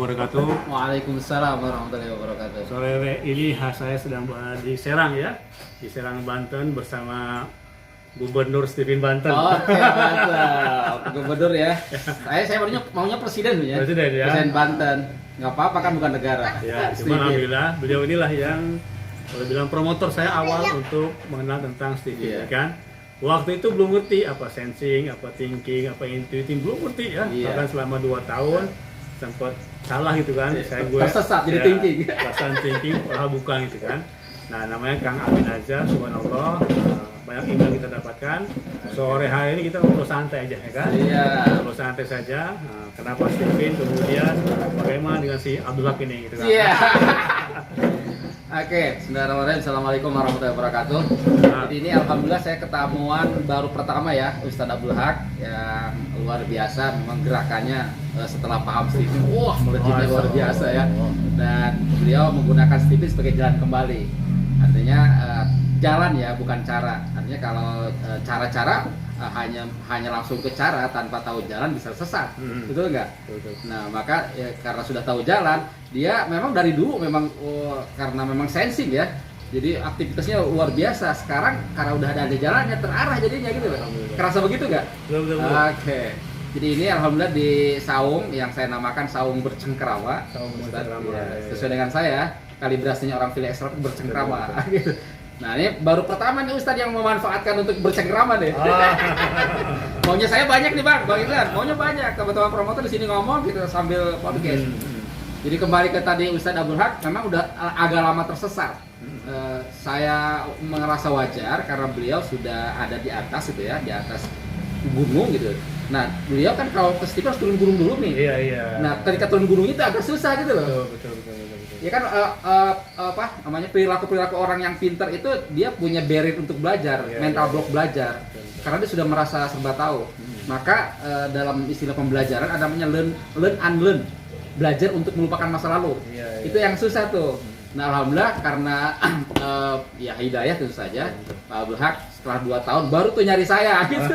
wabarakatuh. Waalaikumsalam warahmatullahi wabarakatuh. Sore ini saya sedang berada di Serang ya, di Serang Banten bersama Gubernur Stephen Banten. Oke, mantap. Gubernur ya. Saya maunya presiden ya. Presiden ya. Presiden Banten. Nggak apa-apa kan bukan negara. Ya, cuma alhamdulillah beliau inilah yang boleh bilang promotor saya awal untuk mengenal tentang Stephen kan. Waktu itu belum ngerti apa sensing, apa thinking, apa intuiting, belum ngerti ya. Bahkan selama 2 tahun sempat salah gitu kan. Tersesat jadi thinking. Perasaan thinking, padahal bukan gitu kan. Nah, namanya Kang Amin Azhar, subhanallah. Banyak email kita dapatkan. Sore hari ini kita ngobrol santai aja ya kan. Iya. Ngobrol santai saja. Kenapa Stephen, kemudian bagaimana dengan si Abdul Haq ini gitu kan. Iya. Oke, bismillahirrahmanirrahim. Assalamualaikum warahmatullahi wabarakatuh. Jadi ini alhamdulillah saya ketemuan baru pertama ya Ustadz Abdul Haq yang luar biasa, memang gerakannya setelah paham Stephen, wah melejitnya luar biasa ya. Dan beliau menggunakan Stephen sebagai jalan kembali. Artinya jalan ya, bukan cara. Artinya kalau cara-cara hanya langsung ke cara tanpa tahu jalan bisa sesat, betul nggak? Nah maka ya, karena sudah tahu jalan, dia memang dari dulu memang karena memang sensing ya, jadi aktivitasnya luar biasa. Sekarang karena udah ada jalannya terarah jadinya gitu loh. Kerasa begitu nggak? Oke. Jadi ini alhamdulillah di saung yang saya namakan saung bercengkerawa. Sesuai dengan saya, kalibrasinya orang file ekstrak bercengkerawa. Gitu. Nah ini baru pertama nih Ustadz yang memanfaatkan untuk bercengkerama deh. Maunya saya banyak nih Bang Iklan, maunya banyak. Teman-teman promotor di sini ngomong gitu sambil podcast. Jadi kembali ke tadi Ustadz Abdul Haq, memang udah agak lama tersesat. Saya merasa wajar karena beliau sudah ada di atas gitu ya, di atas gunung gitu. Nah beliau kan kalau ke Stephen harus turun gunung dulu nih. Iya. Nah ketika turun gunung itu agak susah gitu loh. Betul. Ya kan apa namanya perilaku orang yang pintar itu dia punya barrier untuk belajar, mental block belajar, karena dia sudah merasa serba tahu. Maka dalam istilah pembelajaran ada namanya learn unlearn, belajar untuk melupakan masa lalu. Itu yang susah tuh. Nah alhamdulillah karena ya hidayah tentu saja Pak Abdul Haq setelah 2 tahun baru tuh nyari saya gitu.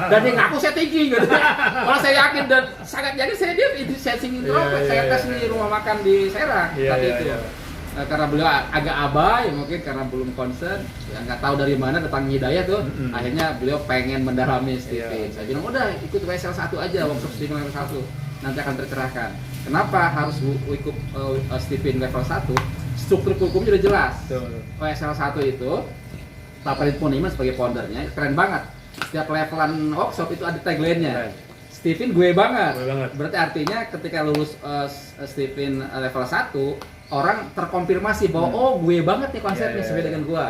Dan dia ngaku saya tinggi gitu. Kalau saya yakin dan sangat yakin saya dia sensing introvert. Saya tes di rumah makan di Serang tadi itu. Karena beliau agak abai mungkin karena belum concern, ya nggak tahu dari mana datang hidayah tuh. Akhirnya beliau pengen mendalami Stephen. Saya bilang udah ikut WSL 1 aja, workshop Stephen level 1 nanti akan tercerahkan. Kenapa harus ikut Stephen level 1? Struktur hukumnya udah jelas. WSL 1 itu Pak Farid Purniman sebagai foundernya keren banget. Setiap levelan workshop itu ada tagline-nya. Stephen gue banget. Berarti artinya ketika lulus Stephen level 1, orang terkonfirmasi bahwa oh gue banget nih konsepnya sesuai dengan gue.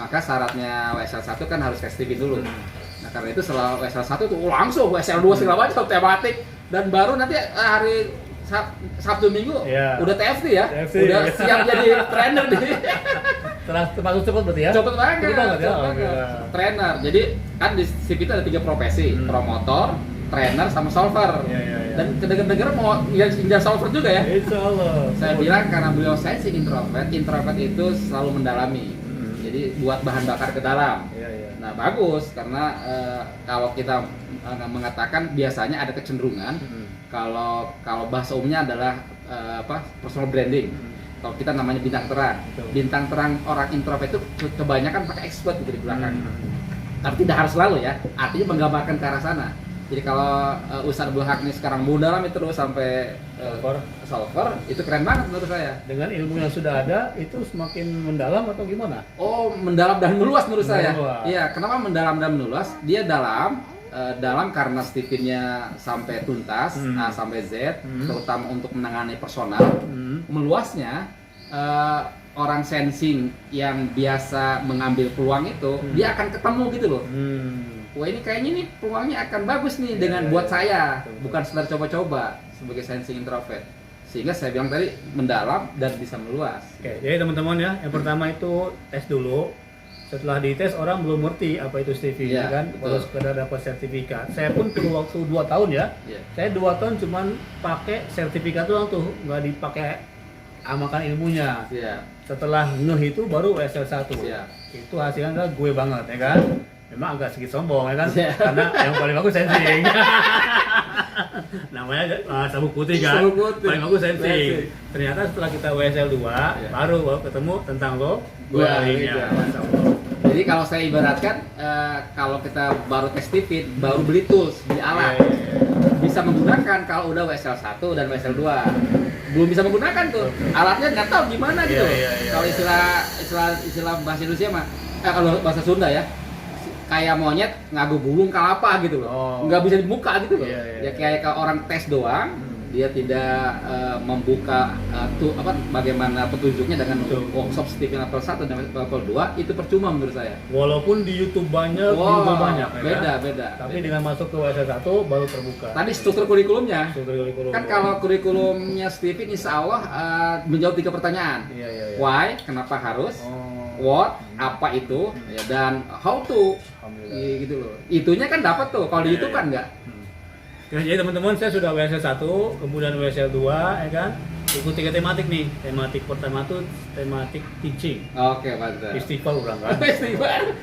Maka syaratnya WSL 1 kan harus tes Stephen dulu. Nah karena itu setelah WSL 1 tuh langsung WSL 2 segala macam tematik, dan baru nanti hari Sabtu Minggu udah TFT ya. Udah siap jadi trainer nih. Termasuk cepat berarti ya? Cepet banget ya. Trainer. Jadi kan di SIP itu ada 3 profesi, promotor, trainer, sama solver. Dan kedengar-dengar mau nggak solver juga ya? Insyaallah. Saya bilang karena beliau sensing introvert itu selalu mendalami. Jadi buat bahan bakar ke dalam. Nah bagus karena kalau kita mengatakan biasanya ada kecenderungan kalau bahasa umumnya adalah personal branding. Kalau kita namanya bintang terang. Bintang terang orang introvert itu kebanyakan pakai expert gitu di belakang. Tapi tidak harus selalu ya. Artinya menggambarkan ke arah sana. Jadi kalau Ustadz Abdul Haq ini sekarang mendalami terus sampai solver, itu keren banget menurut saya. Dengan ilmu yang sudah ada, itu semakin mendalam atau gimana? Oh, mendalam dan meluas menurut saya. Iya, kenapa mendalam dan meluas? Dia dalam karena Stephen-nya sampai tuntas, A sampai Z, terutama untuk menangani personal. Meluasnya, orang sensing yang biasa mengambil peluang itu, dia akan ketemu gitu loh. Wah ini kayaknya nih peluangnya akan bagus nih dengan buat saya, bukan sekedar coba-coba sebagai sensing introvert. Sehingga saya bilang tadi mendalam dan bisa meluas. Oke, jadi teman-teman ya, yang pertama itu tes dulu. Setelah dites orang belum ngerti apa itu Stephen kan, baru sekedar dapat sertifikat. Saya pun perlu waktu 2 tahun ya. Saya 2 tahun cuman pakai sertifikat doang tuh, nggak dipakai amalkan ilmunya. Setelah ngeh itu baru WSL 1. Itu hasilnya adalah gue banget ya kan. memang agak sedikit sombong ya kan, karena yang paling bagus sensing. Namanya sabuk putih kan, paling bagus sensing. Ternyata setelah kita WSL 2, baru ketemu tentang wiringnya. Jadi kalau saya ibaratkan, kalau kita baru tes TV, baru beli tools, beli alat, bisa menggunakan kalau udah WSL 1 dan WSL 2. Belum bisa menggunakan tuh, alatnya nggak tahu gimana gitu. Kalau istilah bahasa Indonesia mah, kalau bahasa Sunda ya, kayak monyet ngagu bulung kalapa gitu loh, nggak bisa dibuka gitu loh. Ya kayak orang tes doang, dia tidak membuka bagaimana petunjuknya dengan workshop Stephen level 1 dan level 2, itu percuma menurut saya. Walaupun di YouTube banyak, di Google banyak. Beda. Tapi dengan masuk ke WSL 1 baru terbuka. Tadi struktur kurikulumnya. Kan kalau kurikulumnya Stephen insya Allah menjawab 3 pertanyaan. Why, kenapa harus? What, apa itu? Dan how to. Gitu loh. Itunya kan dapat tuh. Kalau di YouTube kan enggak. Jadi teman-teman, saya sudah WSL 1, kemudian WSL 2, ya kan? Ikut 3 tematik nih. Tematik pertama tuh tematik teaching. Oke, mantap. Istighfar orang kan? Istighfar.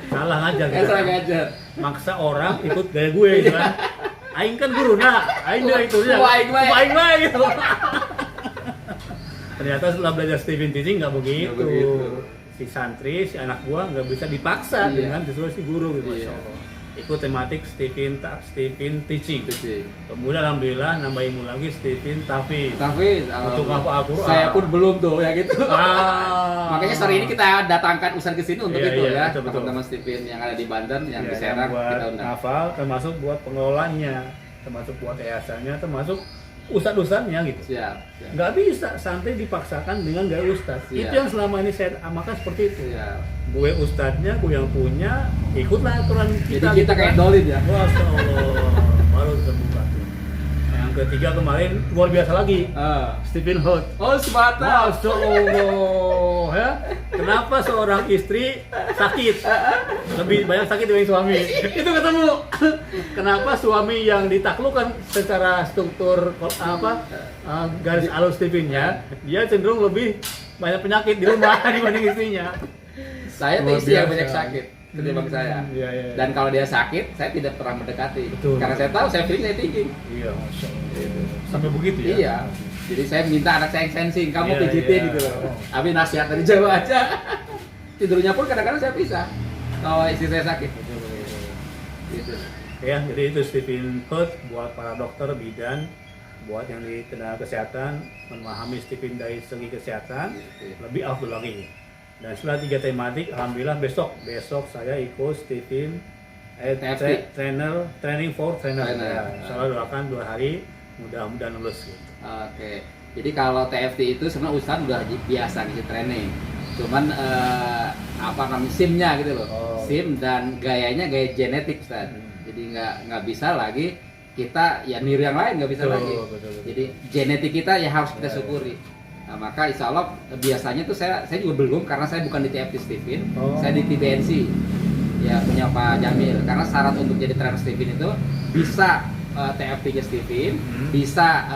Salah ngajar. Salah ngajar. Maksa orang ikut gaya gue gitu kan. Aing kan guru, nah. Aing dia itu ya. Aing gitu. Ternyata setelah belajar Stephen teaching nggak begitu. Si santri, si anak buah nggak bisa dipaksa dengan disuruh si guru gitu. Ikut tematik Stephen teaching. Kemudian alhamdulillah nambah ilmu lagi Stephen Tahfiz. Untuk apa Al-Qur'an. Saya pun belum tuh ya gitu. Makanya sore ini kita datangkan Ustaz ke sini untuk itu ya. Teman-teman Stephen yang ada di Banten, yang di Serang, kita undang. Hafal, termasuk buat pengelolanya, termasuk buat yayasannya, termasuk ustadz-ustadznya gitu. Nggak bisa santai dipaksakan dengan gaya ustadz. Itu yang selama ini saya amalkan seperti itu. Gue ustadznya, gue yang punya, ikutlah aturan kita. Jadi kita kayak dolin ya. Masya Allah, baru terbuka. Yang ketiga kemarin luar biasa lagi. Stephen Hood. Oh, Sebatas. Masya Allah, ya. Kenapa seorang istri sakit lebih banyak sakit dibanding suami? Itu ketemu. Kenapa suami yang ditaklukkan secara struktur garis alus Stephennya, dia cenderung lebih banyak penyakit di rumah dibanding istrinya. Saya tuh istri yang banyak sakit ketimbang saya. Dan kalau dia sakit, saya tidak pernah mendekati. Karena saya tahu saya feeling saya tinggi. Iya, Masya Allah. Sampai begitu ya? Iya. Jadi saya minta anak saya yang sensing, kamu pijitin gitu loh. Tapi nasihat dari jauh aja. Tidurnya pun kadang-kadang saya pisah kalau istri saya sakit. Gitu. Ya, jadi itu Stephen Hood buat para dokter bidan, buat yang di tenaga kesehatan memahami Stephen dari segi kesehatan lebih afdol lagi. Dan setelah 3 tematik, alhamdulillah besok saya ikut Stephen training for trainer. Saya doakan 2 hari, mudah-mudahan lulus. Gitu. Oke. Jadi kalau TFT itu sebenarnya Ustadz udah biasa ngisi training. Cuman SIM-nya gitu loh. SIM dan gayanya gaya genetik Ustadz. Jadi nggak bisa lagi kita ya niru yang lain, nggak bisa lagi. Jadi genetik kita ya harus kita syukuri. Nah, maka insya Allah biasanya tuh saya juga belum, karena saya bukan di TFT Stephen, saya di TBNC ya, punya Pak Jamil. Karena syarat untuk jadi trainer Stephen itu bisa TFT-nya Stephen, bisa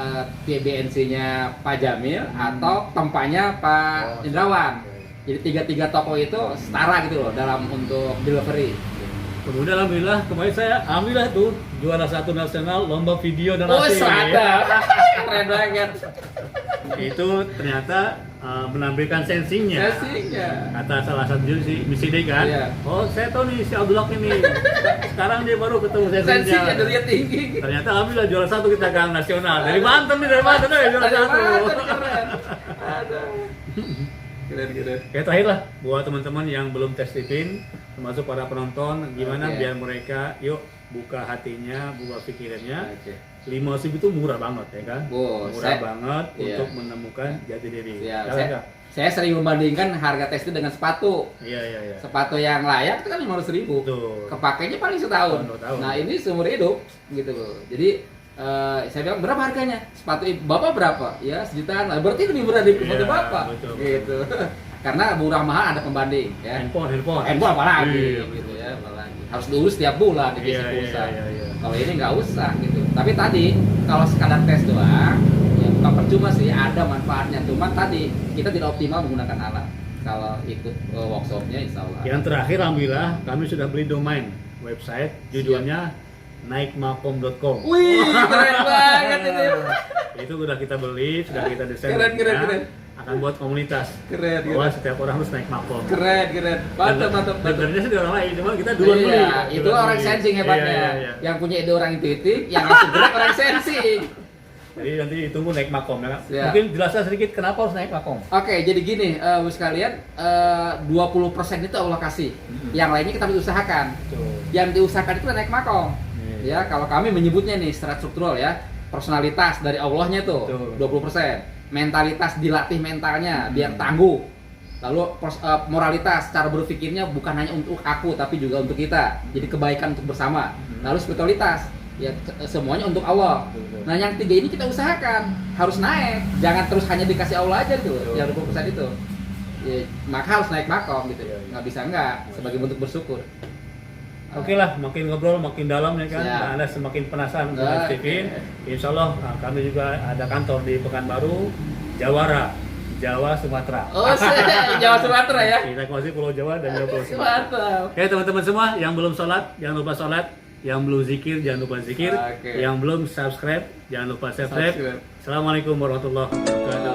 TBNC-nya Pak Jamil, atau tempatnya Pak Indrawan. Jadi 3 toko itu setara gitu loh dalam untuk delivery. Kemudian alhamdulillah kemarin saya tuh juara 1 nasional lomba video narasi. Keren banget. Itu ternyata menampilkan sensingnya. Kata salah satu juri si Misi D kan. Oh, saya tahu nih si Abdullah ini. Sekarang dia baru ketemu sensingnya. Dia tinggi. Ternyata alhamdulillah juara 1 kita gang nasional. Dari Banten juara 1. Keren. Kayak terakhir lah buat teman-teman yang belum tes Stephen, termasuk para penonton, gimana biar mereka yuk buka hatinya, buka pikirannya. 5.000 itu murah banget ya kan? Murah banget untuk menemukan jati diri. Saya sering membandingkan harga tes itu dengan sepatu. Sepatu yang layak itu kan 500.000. Kepakainya paling setahun. Nah ini seumur hidup gitu loh. Jadi saya bilang berapa harganya? Sepatu Bapak berapa? Ya 1 jutaan. Berarti lebih murah dari sepatu Bapak. Gitu. Karena murah mahal ada pembanding. Ya. Handphone apa lagi? Gitu ya, apalagi. Harus diurus setiap bulan di pulsa. Kalau ini nggak usah gitu. Tapi tadi kalau sekadar tes doang, ya bukan percuma sih, ada manfaatnya. Cuma tadi kita tidak optimal menggunakan alat. kalau ikut workshopnya insya Allah. Yang terakhir alhamdulillah kami sudah beli domain website judulnya naikmakom.com. Wih, keren banget ini. Itu sudah kita beli, sudah kita desain. Keren. Akan buat komunitas. Keren. Bahwa setiap orang harus naik makom. Keren. Mantap. Sebenarnya sih orang lain, cuma kita duluan beli. Itu orang sensing hebatnya. Iya. Yang punya ide orang intuitif, yang ngasih gerak orang sensing. Jadi nanti ditunggu naik makom ya. Ya. Mungkin jelaskan sedikit kenapa harus naik makom. Oke, jadi gini, sekalian 20% itu Allah kasih. Yang lainnya kita harus usahakan. Yang diusahakan itu naik makom. Ya, kalau kami menyebutnya nih secara struktural ya, personalitas dari Allahnya tuh 20%. Mentalitas dilatih mentalnya biar tangguh. Lalu moralitas, cara berpikirnya bukan hanya untuk aku tapi juga untuk kita. Jadi kebaikan untuk bersama. Lalu spiritualitas, ya semuanya untuk Allah. Nah, yang 3 ini kita usahakan harus naik. Jangan terus hanya dikasih Allah aja tuh, yang 20% itu. Ya, maka harus naik makom gitu. Nggak bisa enggak sebagai bentuk bersyukur. Oke lah, makin ngobrol makin dalam ya kan. Nah, Anda semakin penasaran dengan Stephen. Insya Allah kami juga ada kantor di Pekanbaru, Jawara, Jawa Sumatera. Oh, Jawa Sumatera ya. Kita masih Pulau Jawa dan Jawa Pulau Sumatera. Oke teman-teman semua yang belum sholat jangan lupa sholat, yang belum zikir jangan lupa zikir, yang belum subscribe jangan lupa subscribe. Assalamualaikum warahmatullahi wabarakatuh.